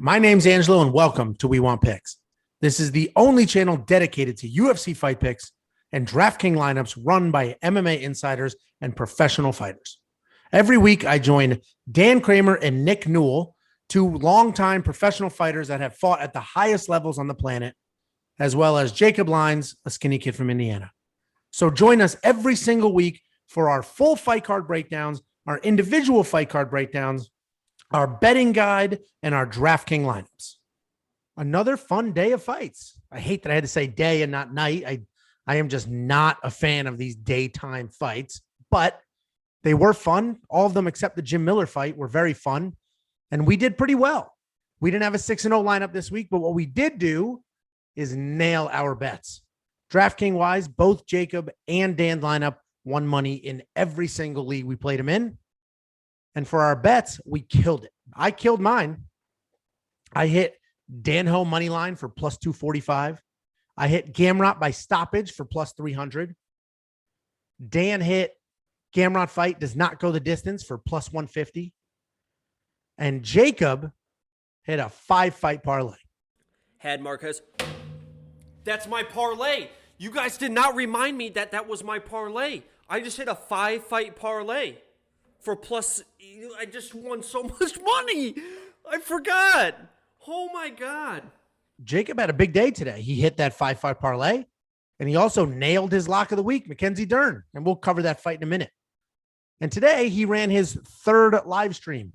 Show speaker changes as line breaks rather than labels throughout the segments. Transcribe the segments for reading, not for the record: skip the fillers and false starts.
My name's Angelo, and welcome to We Want Picks. This is the only channel dedicated to UFC fight picks and DraftKings lineups run by MMA insiders and professional fighters. Every week, I join Dan Kramer and Nick Newell, two longtime professional fighters that have fought at the highest levels on the planet, as well as Jacob Lyons, a skinny kid from Indiana. So join us every single week for our full fight card breakdowns, our individual fight card breakdowns, our betting guide, and our DraftKings lineups. Another fun day of fights. I hate that I had to say day and not night. I am just not a fan of these daytime fights, but they were fun. All of them except the Jim Miller fight were very fun, and we did pretty well. We didn't have a 6-0 lineup this week, but what we did do is nail our bets. DraftKings-wise, both Jacob and Dan's lineup won money in every single league we played them in. And for our bets, we killed it. I killed mine. I hit Dan Ho money line for plus 245. I hit Gamrot by stoppage for plus 300. Dan hit Gamrot fight does not go the distance for plus 150. And Jacob hit a 5-fight parlay.
Had Marquez. That's my parlay. You guys did not remind me that that was my parlay. I just hit a 5-fight parlay for plus. I just won so much money. I forgot. Oh my God.
Jacob had a big day today. He hit that 5-fight parlay, and he also nailed his lock of the week, Mackenzie Dern. And we'll cover that fight in a minute. And today he ran his third live stream.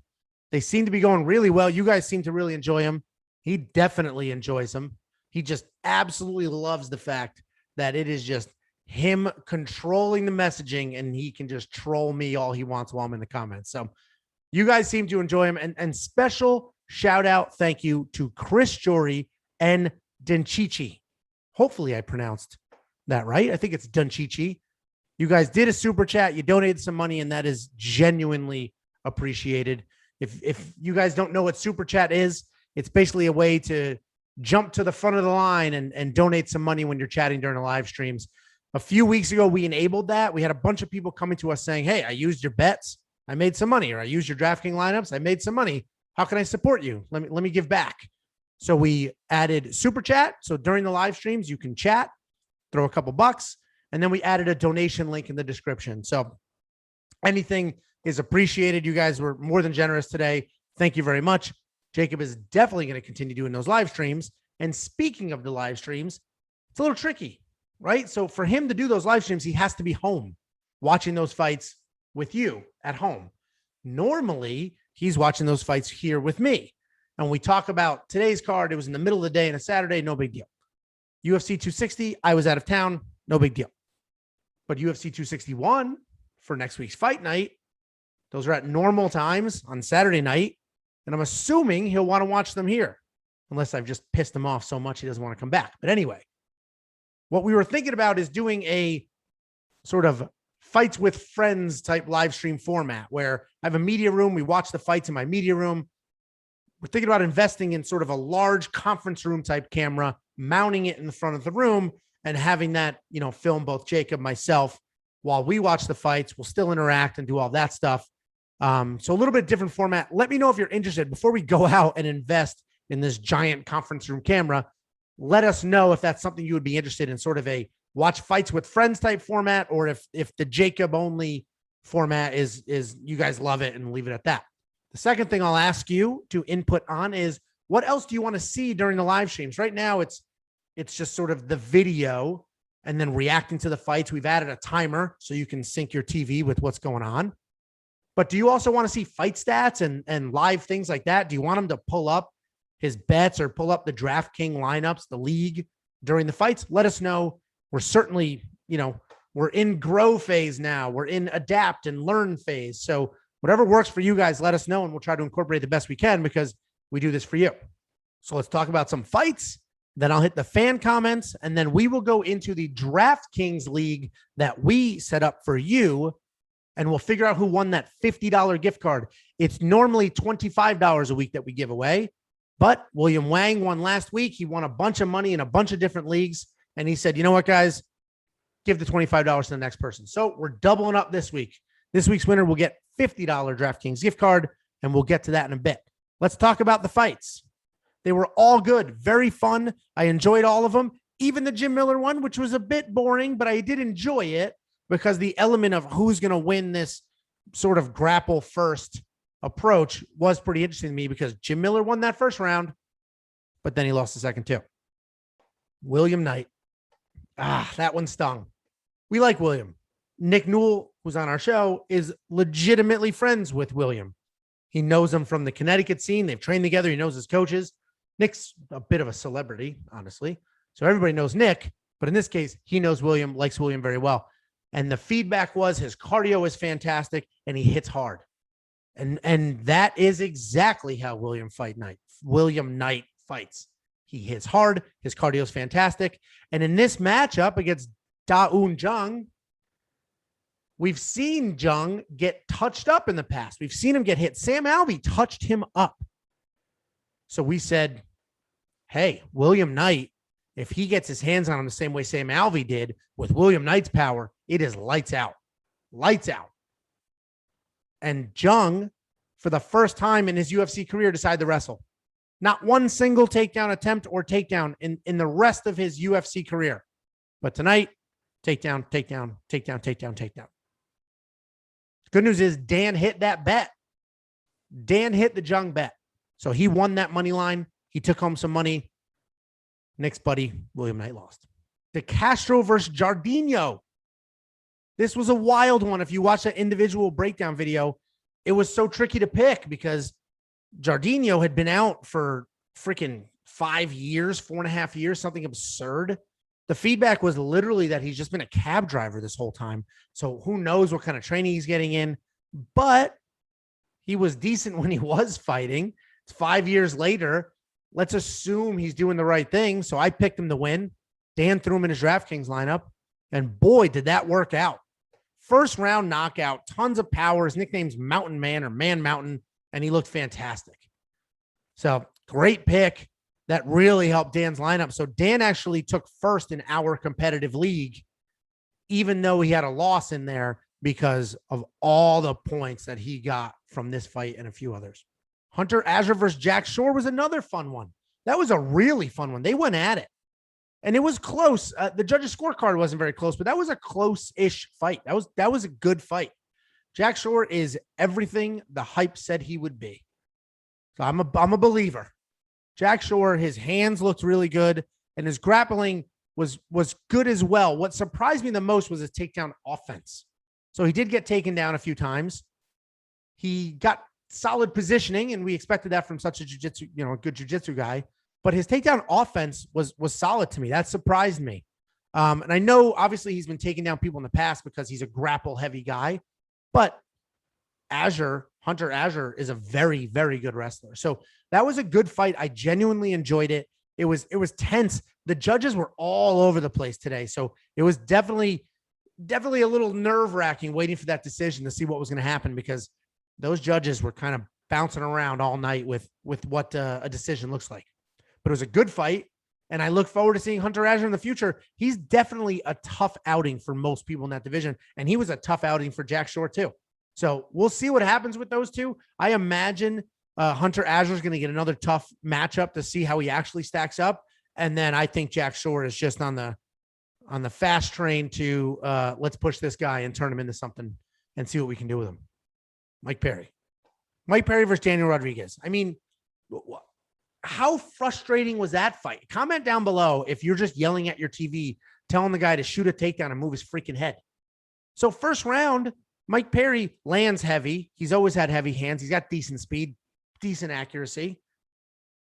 They seem to be going really well. You guys seem to really enjoy him. He definitely enjoys them. He just absolutely loves the fact that it is just him controlling the messaging, and he can just troll me all he wants while I'm in the comments. So you guys seem to enjoy him. And special shout out, thank you to Chris Jory and Denchichi. Hopefully I pronounced that right. I think it's Denchichi. You guys did a super chat. You donated some money, and that is genuinely appreciated. If you guys don't know what super chat is, it's basically a way to jump to the front of the line and donate some money when you're chatting during the live streams. A few weeks ago, we enabled that. We had a bunch of people coming to us saying, hey, I used your bets. I made some money, or I used your DraftKings lineups. I made some money. How can I support you? Let me give back. So we added super chat. So during the live streams, you can chat, throw a couple bucks, and then we added a donation link in the description. So anything is appreciated. You guys were more than generous today. Thank you very much. Jacob is definitely going to continue doing those live streams. And speaking of the live streams, it's a little tricky, right? So for him to do those live streams, he has to be home watching those fights with you at home. Normally, he's watching those fights here with me. And we talk about today's card. It was in the middle of the day and a Saturday, no big deal. UFC 260, I was out of town, no big deal. But UFC 261 for next week's fight night, those are at normal times on Saturday night. And I'm assuming he'll want to watch them here, unless I've just pissed him off so much he doesn't want to come back. But anyway, what we were thinking about is doing a sort of fights with friends type live stream format where I have a media room. We watch the fights in my media room. We're thinking about investing in sort of a large conference room type camera, mounting it in the front of the room, and having that, film both Jacob, myself, while we watch the fights. We'll still interact and do all that stuff. So a little bit different format. Let me know if you're interested before we go out and invest in this giant conference room camera. Let us know if that's something you would be interested in, sort of a watch fights with friends type format, or if the Jacob only format is you guys love it, and leave it at that. The second thing I'll ask you to input on is, what else do you want to see during the live streams? Right now, it's just sort of the video and then reacting to the fights. We've added a timer so you can sync your TV with what's going on. But do you also want to see fight stats and live things like that? Do you want him to pull up his bets or pull up the DraftKings lineups, the league during the fights? Let us know. We're certainly, we're in grow phase now. We're in adapt and learn phase. So whatever works for you guys, let us know, and we'll try to incorporate the best we can, because we do this for you. So let's talk about some fights. Then I'll hit the fan comments, and then we will go into the DraftKings league that we set up for you, and we'll figure out who won that $50 gift card. It's normally $25 a week that we give away, but William Wang won last week. He won a bunch of money in a bunch of different leagues, and he said, you know what, guys, give the $25 to the next person. So we're doubling up this week. This week's winner will get $50 DraftKings gift card, and we'll get to that in a bit. Let's talk about the fights. They were all good, very fun. I enjoyed all of them, even the Jim Miller one, which was a bit boring, but I did enjoy it because the element of who's going to win this sort of grapple first approach was pretty interesting to me because Jim Miller won that first round, but then he lost the second too. William Knight. That one stung. We like William. Nick Newell, who's on our show, is legitimately friends with William. He knows him from the Connecticut scene. They've trained together. He knows his coaches. Nick's a bit of a celebrity, honestly. So everybody knows Nick, but in this case, he knows William, likes William very well. And the feedback was his cardio is fantastic and he hits hard. And that is exactly how William Knight fights. He hits hard. His cardio is fantastic. And in this matchup against Un Jun, we've seen Jung get touched up in the past. We've seen him get hit. Sam Alvey touched him up. So we said, hey, William Knight, if he gets his hands on him the same way Sam Alvey did with William Knight's power, it is lights out. Lights out. And Jung, for the first time in his UFC career, decided to wrestle. Not one single takedown attempt or takedown in the rest of his UFC career. But tonight, takedown, takedown, takedown, takedown, takedown. Good news is Dan hit that bet. Dan hit the Jung bet. So he won that money line. He took home some money. Nick's buddy, William Knight, lost. De Castro versus Jardinho. This was a wild one. If you watch that individual breakdown video, it was so tricky to pick because Jardinho had been out for freaking 5 years, 4.5 years, something absurd. The feedback was literally that he's just been a cab driver this whole time. So who knows what kind of training he's getting in, but he was decent when he was fighting. It's 5 years later. Let's assume he's doing the right thing. So I picked him to win. Dan threw him in his DraftKings lineup, and boy, did that work out. First round knockout, tons of power. His nickname's Mountain Man or Man Mountain, and he looked fantastic. So great pick. That really helped Dan's lineup. So Dan actually took first in our competitive league, even though he had a loss in there because of all the points that he got from this fight and a few others. Hunter Azure versus Jack Shore was another fun one. That was a really fun one. They went at it. And it was close. The judges' scorecard wasn't very close, but that was a close-ish fight. That was a good fight. Jack Shore is everything the hype said he would be. So I'm a believer. Jack Shore, his hands looked really good, and his grappling was good as well. What surprised me the most was his takedown offense. So he did get taken down a few times. He got solid positioning, and we expected that from such a good jiu-jitsu guy. But his takedown offense was solid to me. That surprised me. And I know, obviously, he's been taking down people in the past because he's a grapple-heavy guy. But Hunter Azure is a very, very good wrestler. So that was a good fight. I genuinely enjoyed it. It was tense. The judges were all over the place today. So it was definitely a little nerve-wracking waiting for that decision to see what was going to happen because those judges were kind of bouncing around all night with what a decision looks like. But it was a good fight, and I look forward to seeing Hunter Azure in the future. He's definitely a tough outing for most people in that division, and he was a tough outing for Jack Shore too. So we'll see what happens with those two. I imagine Hunter Azure is going to get another tough matchup to see how he actually stacks up, and then I think Jack Shore is just on the fast train to let's push this guy and turn him into something and see what we can do with him. Mike Perry versus Daniel Rodriguez. I mean, how frustrating was that fight? Comment down below if you're just yelling at your TV, telling the guy to shoot a takedown and move his freaking head. So first round, Mike Perry lands heavy. He's always had heavy hands. He's got decent speed, decent accuracy,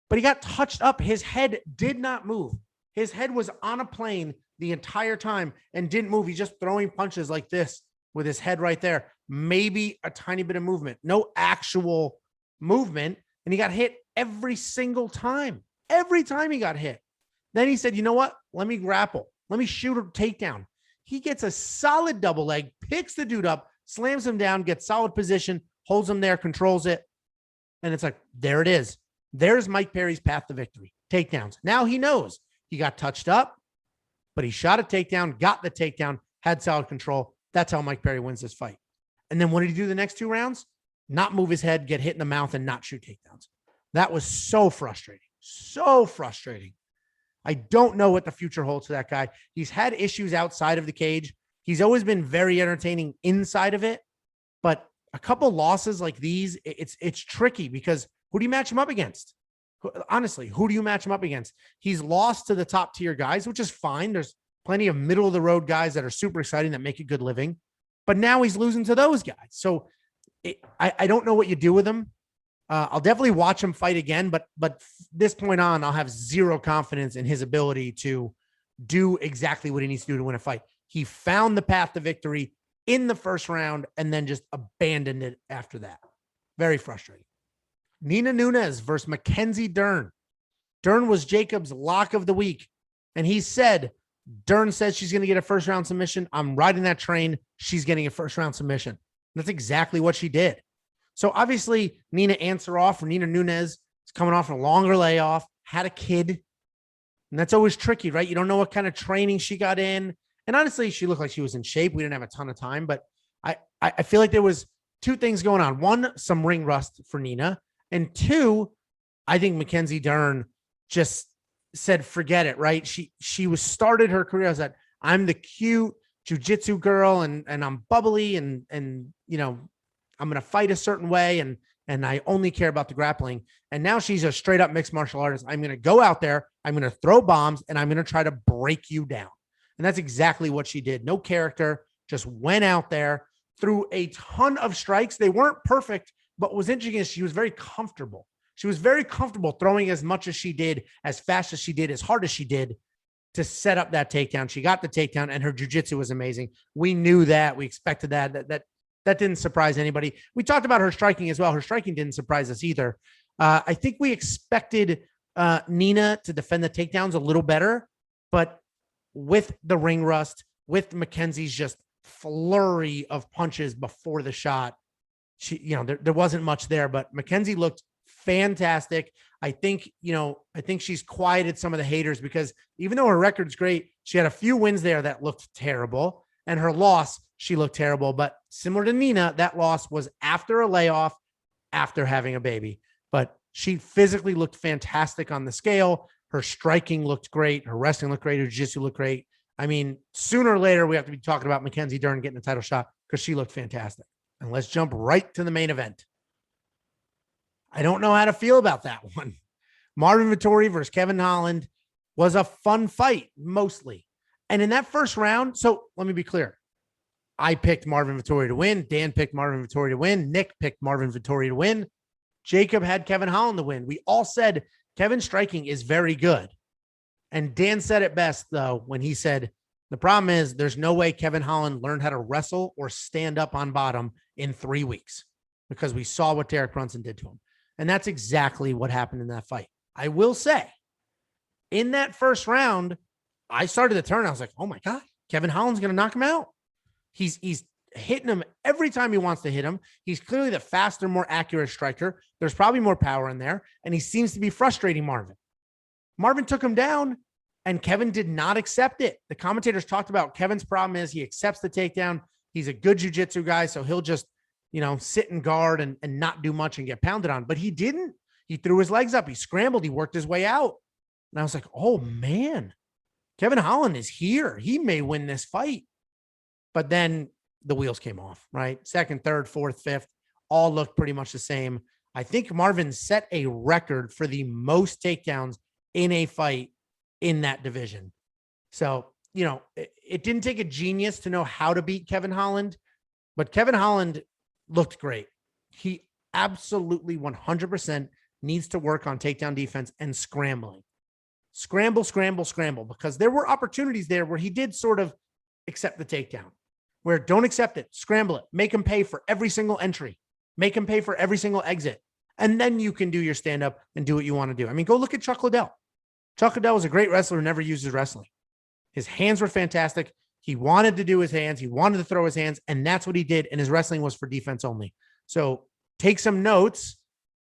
but he got touched up. His head did not move. His head was on a plane the entire time and didn't move. He's just throwing punches like this with his head right there. Maybe a tiny bit of movement, no actual movement. And he got hit every single time. Every time he got hit. Then he said, you know what? Let me grapple. Let me shoot a takedown. He gets a solid double leg, picks the dude up, slams him down, gets solid position, holds him there, controls it. And it's like, there it is. There's Mike Perry's path to victory. Takedowns. Now he knows he got touched up, but he shot a takedown, got the takedown, had solid control. That's how Mike Perry wins this fight. And then what did he do the next 2 rounds? Not move his head, get hit in the mouth, and not shoot takedowns. That was so frustrating. So frustrating. I don't know what the future holds for that guy. He's had issues outside of the cage. He's always been very entertaining inside of it, but a couple losses like these, it's tricky because who do you match him up against? Honestly, who do you match him up against? He's lost to the top tier guys, which is fine. There's plenty of middle of the road guys that are super exciting that make a good living, but now he's losing to those guys. So I don't know what you do with him. I'll definitely watch him fight again, but this point on, I'll have zero confidence in his ability to do exactly what he needs to do to win a fight. He found the path to victory in the first round and then just abandoned it after that. Very frustrating. Nina Nunes versus Mackenzie Dern. Dern was Jacob's lock of the week, and he said, Dern says she's going to get a first round submission. I'm riding that train. She's getting a first round submission. That's exactly what she did. So obviously Nina answer off for Nina Nunes is coming off a longer layoff, had a kid. And that's always tricky, right? You don't know what kind of training she got in. And honestly, she looked like she was in shape. We didn't have a ton of time, but I feel like there was two things going on. One, some ring rust for Nina. And two, I think Mackenzie Dern just said, forget it, right? She was started her career as that I'm the cute jiu-jitsu girl and I'm bubbly and you know, I'm going to fight a certain way and I only care about the grappling. And now she's a straight up mixed martial artist. I'm going to go out there, I'm going to throw bombs and I'm going to try to break you down. And that's exactly what she did. No character, just went out there, threw a ton of strikes. They weren't perfect, but what was interesting is she was very comfortable. She was very comfortable throwing as much as she did, as fast as she did, as hard as she did to set up that takedown. She got the takedown and her jiu-jitsu was amazing. We knew that. We expected that. That didn't surprise anybody. We talked about her striking as well. Her striking didn't surprise us either. I think we expected Nina to defend the takedowns a little better, but with the ring rust, with Mackenzie's just flurry of punches before the shot, there wasn't much there, but Mackenzie looked fantastic. I think she's quieted some of the haters because even though her record's great, she had a few wins there that looked terrible, and her loss, she looked terrible. But similar to Nina, that loss was after a layoff, after having a baby. But she physically looked fantastic on the scale. Her striking looked great. Her wrestling looked great. Her jiu-jitsu looked great. I mean, sooner or later, we have to be talking about Mackenzie Dern getting the title shot because she looked fantastic. And let's jump right to the main event. I don't know how to feel about that one. Marvin Vettori versus Kevin Holland was a fun fight, mostly. And in that first round, so let me be clear. I picked Marvin Vettori to win. Dan picked Marvin Vettori to win. Nick picked Marvin Vettori to win. Jacob had Kevin Holland to win. We all said Kevin's striking is very good. And Dan said it best, though, when he said, the problem is there's no way Kevin Holland learned how to wrestle or stand up on bottom in 3 weeks because we saw what Derek Brunson did to him. And that's exactly what happened in that fight. I will say, in that first round, I started to turn. I was like, oh my God, Kevin Holland's going to knock him out. He's hitting him every time he wants to hit him. He's clearly the faster, more accurate striker. There's probably more power in there. And he seems to be frustrating Marvin. Marvin took him down and Kevin did not accept it. The commentators talked about Kevin's problem is he accepts the takedown. He's a good jiu-jitsu guy. So he'll just, sit and guard and not do much and get pounded on. But he didn't. He threw his legs up. He scrambled. He worked his way out. And I was like, oh man, Kevin Holland is here. He may win this fight. But then the wheels came off, right? Second, third, fourth, fifth, all looked pretty much the same. I think Marvin set a record for the most takedowns in a fight in that division. So, it didn't take a genius to know how to beat Kevin Holland, but Kevin Holland looked great. He absolutely 100% needs to work on takedown defense and scrambling. Scramble, because there were opportunities there where he did sort of accept the takedown. Where don't accept it, scramble it, make him pay for every single entry, make him pay for every single exit. And then you can do your stand-up and do what you want to do. I mean, go look at Chuck Liddell. Chuck Liddell was a great wrestler who never used his wrestling. His hands were fantastic. He wanted to do his hands. He wanted to throw his hands, and that's what he did. And his wrestling was for defense only. So take some notes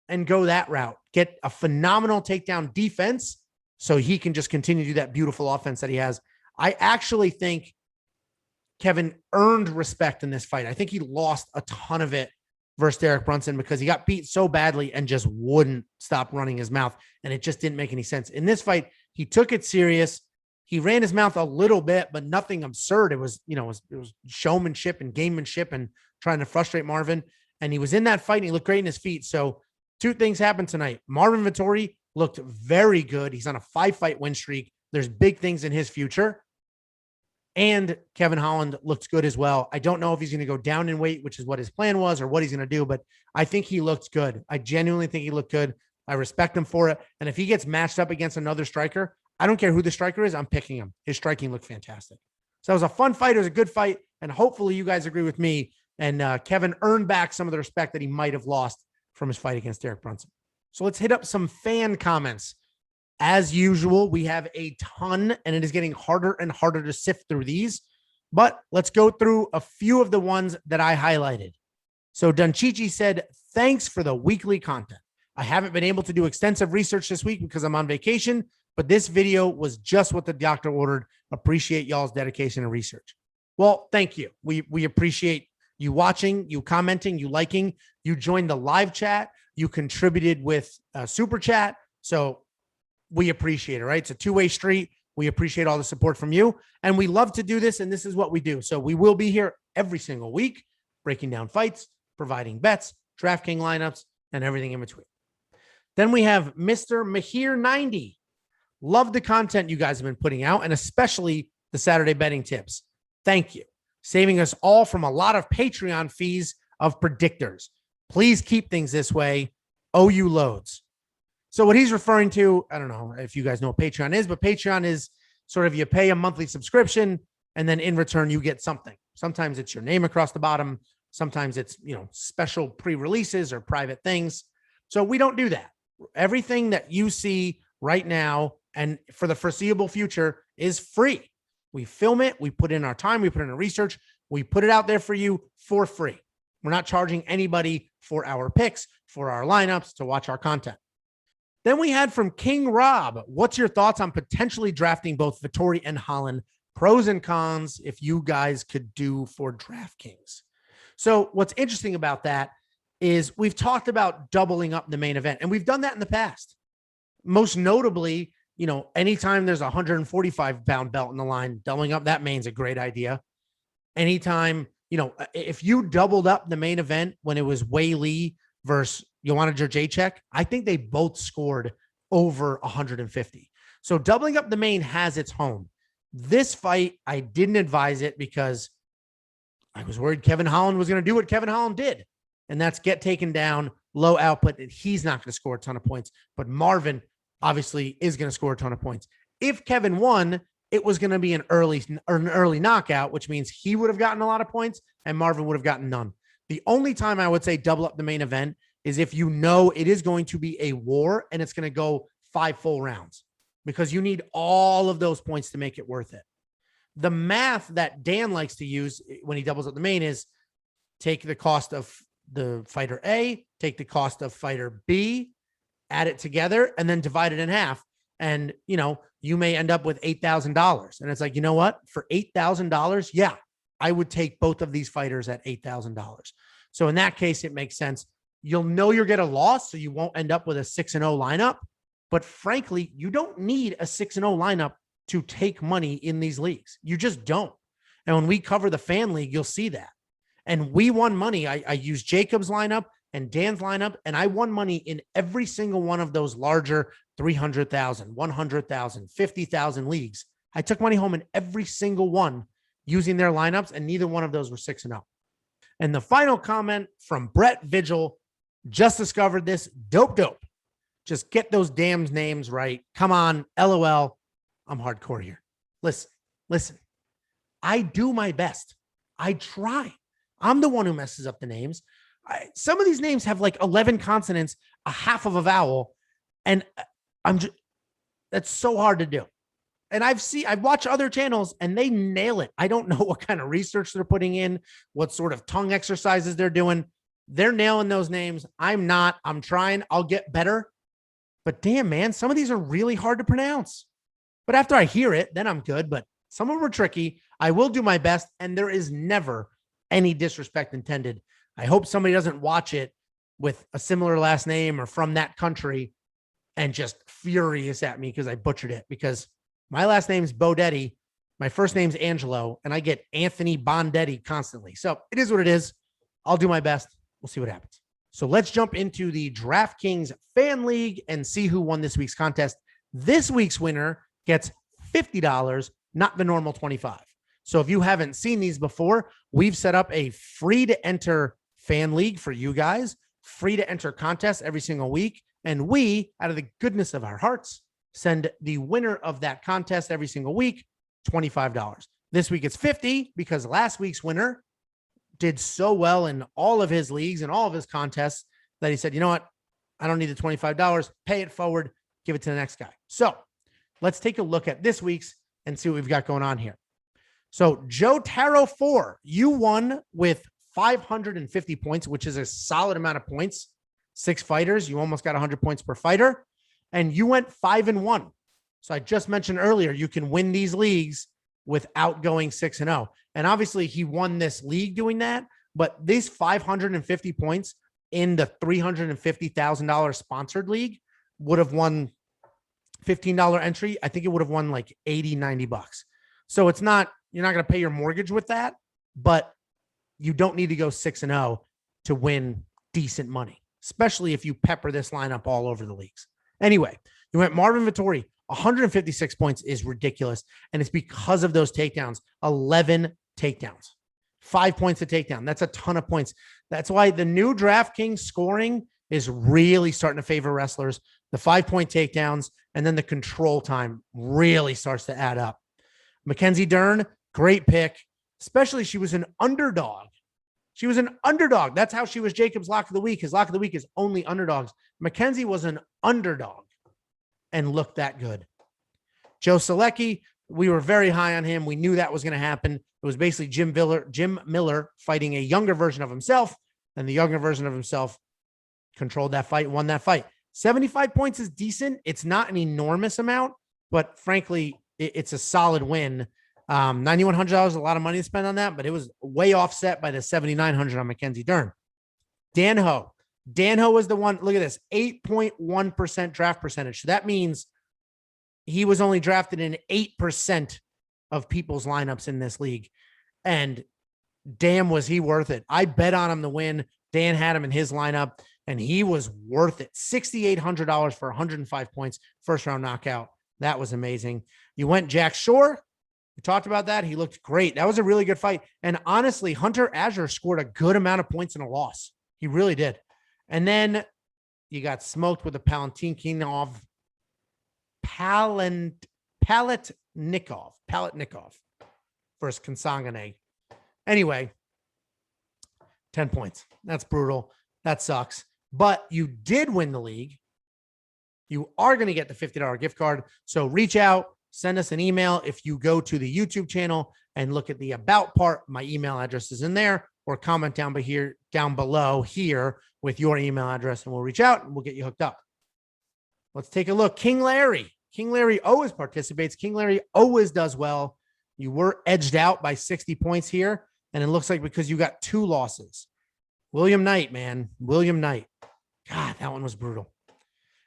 and go that route. Get a phenomenal takedown defense so he can just continue to do that beautiful offense that he has. I actually think Kevin earned respect in this fight. I think he lost a ton of it versus Derek Brunson because he got beat so badly and just wouldn't stop running his mouth. And it just didn't make any sense. In this fight, he took it serious. He ran his mouth a little bit, but nothing absurd. It was, it was showmanship and gamemanship and trying to frustrate Marvin. And he was in that fight and he looked great in his feet. So two things happened tonight. Marvin Vettori looked very good. He's on a 5-fight win streak. There's big things in his future. And Kevin Holland looked good as well. I don't know if he's going to go down in weight, which is what his plan was, or what he's going to do, but I think he looked good. I genuinely think he looked good. I respect him for it. And if he gets matched up against another striker, I don't care who the striker is, I'm picking him. His striking looked fantastic. So it was a fun fight. It was a good fight. And hopefully you guys agree with me. And Kevin earned back some of the respect that he might have lost from his fight against Derek Brunson. So let's hit up some fan comments. As usual, we have a ton, and it is getting harder and harder to sift through these. But let's go through a few of the ones that I highlighted. So Dunchichi said, thanks for the weekly content. I haven't been able to do extensive research this week because I'm on vacation, but this video was just what the doctor ordered. Appreciate y'all's dedication and research. Well, thank you. We appreciate you watching, you commenting, you liking, you joined the live chat, you contributed with a super chat. So we appreciate it, right? It's a two-way street. We appreciate all the support from you, and we love to do this, and this is what we do. So we will be here every single week, breaking down fights, providing bets, DraftKings lineups, and everything in between. Then we have Mr. Mahir90. Love the content you guys have been putting out, and especially the Saturday betting tips. Thank you. Saving us all from a lot of Patreon fees of predictors. Please keep things this way. Owe you loads. So what he's referring to, I don't know if you guys know what Patreon is, but Patreon is sort of you pay a monthly subscription and then in return you get something. Sometimes it's your name across the bottom. Sometimes it's, special pre-releases or private things. So we don't do that. Everything that you see right now and for the foreseeable future is free. We film it. We put in our time. We put in our research. We put it out there for you for free. We're not charging anybody for our picks, for our lineups, to watch our content. Then we had from King Rob, what's your thoughts on potentially drafting both Vettori and Holland? Pros and cons if you guys could do for DraftKings. So what's interesting about that is we've talked about doubling up the main event, and we've done that in the past. Most notably, anytime there's a 145-pound belt in the line, doubling up that main's a great idea. Anytime, if you doubled up the main event when it was Wei Lee versus Joanna Jędrzejczyk, I think they both scored over 150. So doubling up the main has its home. This fight, I didn't advise it because I was worried Kevin Holland was going to do what Kevin Holland did, and that's get taken down, low output, and he's not going to score a ton of points. But Marvin obviously is going to score a ton of points. If Kevin won, it was going to be an early knockout, which means he would have gotten a lot of points and Marvin would have gotten none. The only time I would say double up the main event is if it is going to be a war and it's going to go 5 full rounds, because you need all of those points to make it worth it. The math that Dan likes to use when he doubles up the main is take the cost of the fighter A, take the cost of fighter B, add it together, and then divide it in half. And, you may end up with $8,000. And it's like, you know what? For $8,000, yeah, I would take both of these fighters at $8,000. So in that case, it makes sense. You'll know you're getting a loss, so you won't end up with a 6-0 lineup. But frankly, you don't need a 6-0 lineup to take money in these leagues. You just don't. And when we cover the fan league, you'll see that. And we won money. I used Jacob's lineup and Dan's lineup, and I won money in every single one of those larger 300,000, 100,000, 50,000 leagues. I took money home in every single one using their lineups, and neither one of those were 6-0. And the final comment from Brett Vigil, just discovered this, dope. Just get those damn names right. Come on, LOL. I'm hardcore here. Listen. I do my best. I try. I'm the one who messes up the names. Some of these names have like 11 consonants, a half of a vowel, and that's so hard to do. And I've watched other channels and they nail it. I don't know what kind of research they're putting in, what sort of tongue exercises they're doing. They're nailing those names. I'm not. I'm trying. I'll get better. But damn, man, some of these are really hard to pronounce. But after I hear it, then I'm good. But some of them are tricky. I will do my best. And there is never any disrespect intended. I hope somebody doesn't watch it with a similar last name or from that country and just furious at me because I butchered it, because my last name is Bodetti. My first name's Angelo, and I get Anthony Bondetti constantly. So it is what it is. I'll do my best. We'll see what happens. So let's jump into the DraftKings Fan League and see who won this week's contest. This week's winner gets $50, not the normal $25. So if you haven't seen these before, we've set up a free to enter fan league for you guys, free to enter contest every single week. And we, out of the goodness of our hearts, send the winner of that contest every single week $25. This week it's $50 because last week's winner did so well in all of his leagues and all of his contests that he said, you know what? I don't need the $25. Pay it forward. Give it to the next guy. So let's take a look at this week's and see what we've got going on here. So Joe Taro 4, you won with 550 points, which is a solid amount of points. 6 fighters. You almost got 100 points per fighter. And you went 5-1. So I just mentioned earlier, you can win these leagues without going 6-0. And obviously he won this league doing that, but these 550 points in the $350,000 sponsored league would have won $15 entry. I think it would have won like 80, 90 bucks. So it's not, you're not going to pay your mortgage with that, but you don't need to go 6-0 to win decent money, especially if you pepper this lineup all over the leagues. Anyway, you went Marvin Vettori. 156 points is ridiculous. And it's because of those takedowns, 11 takedowns, 5 points a takedown. That's a ton of points. That's why the new DraftKings scoring is really starting to favor wrestlers. The 5-point takedowns and then the control time really starts to add up. Mackenzie Dern, great pick, especially she was an underdog. She was an underdog. That's how she was Jacob's lock of the week. His lock of the week is only underdogs. Mackenzie was an underdog and looked that good. Joe Selecki, we were very high on him. We knew that was going to happen. It was basically Jim Miller fighting a younger version of himself, and the younger version of himself controlled that fight, won that fight. 75 points is decent. It's not an enormous amount, but frankly, it's a solid win. $9,100 is a lot of money to spend on that, but it was way offset by the $7,900 on Mackenzie Dern. Dan Ho was the one. Look at this, 8.1% draft percentage. So that means he was only drafted in 8% of people's lineups in this league. And damn, was he worth it. I bet on him to win. Dan had him in his lineup and he was worth it. $6,800 for 105 points, first round knockout. That was amazing. You went Jack Shore. We talked about that. He looked great. That was a really good fight. And honestly, Hunter Azure scored a good amount of points in a loss. He really did. And then you got smoked with a Palatnikov versus Kasanganay. Anyway, 10 points. That's brutal. That sucks. But you did win the league. You are going to get the $50 gift card. So reach out, send us an email. If you go to the YouTube channel and look at the about part, my email address is in there, or comment down below here with your email address and we'll reach out and we'll get you hooked up. Let's take a look. King Larry always participates. King Larry always does well. You were edged out by 60 points here. And it looks like because you got 2 losses. William Knight, man. William Knight. God, that one was brutal.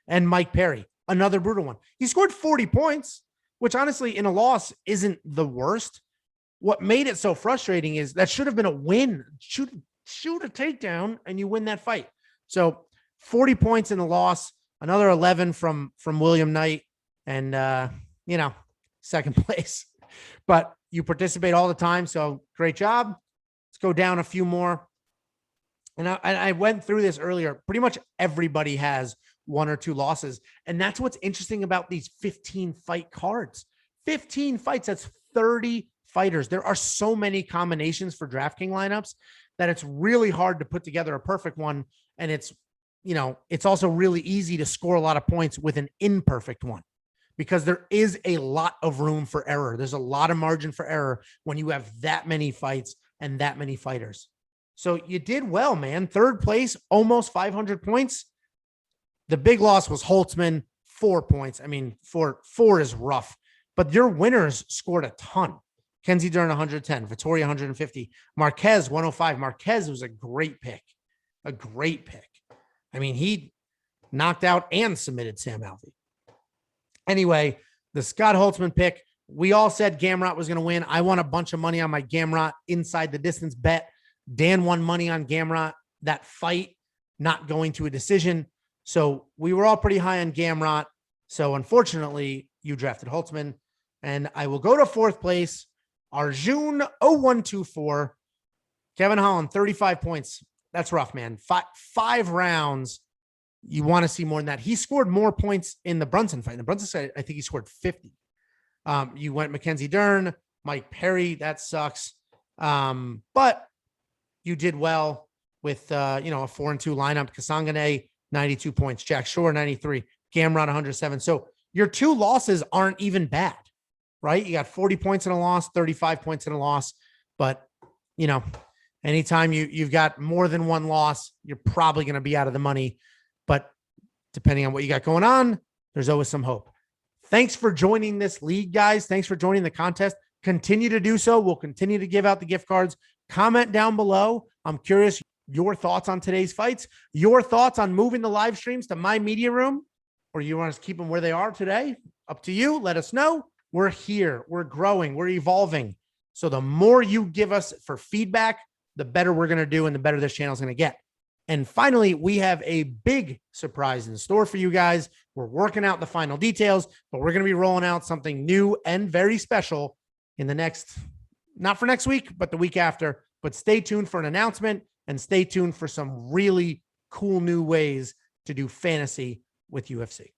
And Mike Perry, another brutal one. He scored 40 points, which honestly in a loss isn't the worst. What made it so frustrating is that should have been a win. Shoot a takedown and you win that fight. So 40 points in the loss, another 11 from William Knight and, second place. But you participate all the time. So great job. Let's go down a few more. And I went through this earlier. Pretty much everybody has 1 or 2 losses. And that's what's interesting about these 15 fight cards. 15 fights, that's 30 fighters. There are so many combinations for DraftKings lineups that it's really hard to put together a perfect one. And it's also really easy to score a lot of points with an imperfect one because there is a lot of room for error. There's a lot of margin for error when you have that many fights and that many fighters. So you did well, man. 3rd place, almost 500 points. The big loss was Holtzman, 4 points. I mean, four is rough, but your winners scored a ton. Kenzie Dern, 110. Vettori, 150. Marquez, 105. Marquez was a great pick. A great pick. I mean, he knocked out and submitted Sam Alvey. Anyway, the Scott Holtzman pick, we all said Gamrot was going to win. I won a bunch of money on my Gamrot inside the distance bet. Dan won money on Gamrot, that fight not going to a decision. So we were all pretty high on Gamrot. So unfortunately, you drafted Holtzman. And I will go to fourth place. Un Jun, 0124. Kevin Holland, 35 points. That's rough, man. Five rounds. You want to see more than that. He scored more points in the Brunson fight. In the Brunson fight, I think he scored 50. You went Mackenzie Dern, Mike Perry. That sucks. But you did well with, a 4-2 lineup. Kasanganay, 92 points. Jack Shore, 93. Gamrot, 107. So your two losses aren't even bad, right? You got 40 points in a loss, 35 points in a loss. But, anytime you've got more than one loss, you're probably going to be out of the money. But depending on what you got going on, there's always some hope. Thanks for joining this league, guys. Thanks for joining the contest. Continue to do so. We'll continue to give out the gift cards. Comment down below. I'm curious your thoughts on today's fights, your thoughts on moving the live streams to my media room, or you want to keep them where they are today. Up to you. Let us know. We're here. We're growing. We're evolving. So the more you give us for feedback, the better we're going to do and the better this channel is going to get. And finally, we have a big surprise in store for you guys. We're working out the final details, but we're going to be rolling out something new and very special in the not for next week, but the week after. But stay tuned for an announcement and stay tuned for some really cool new ways to do fantasy with UFC.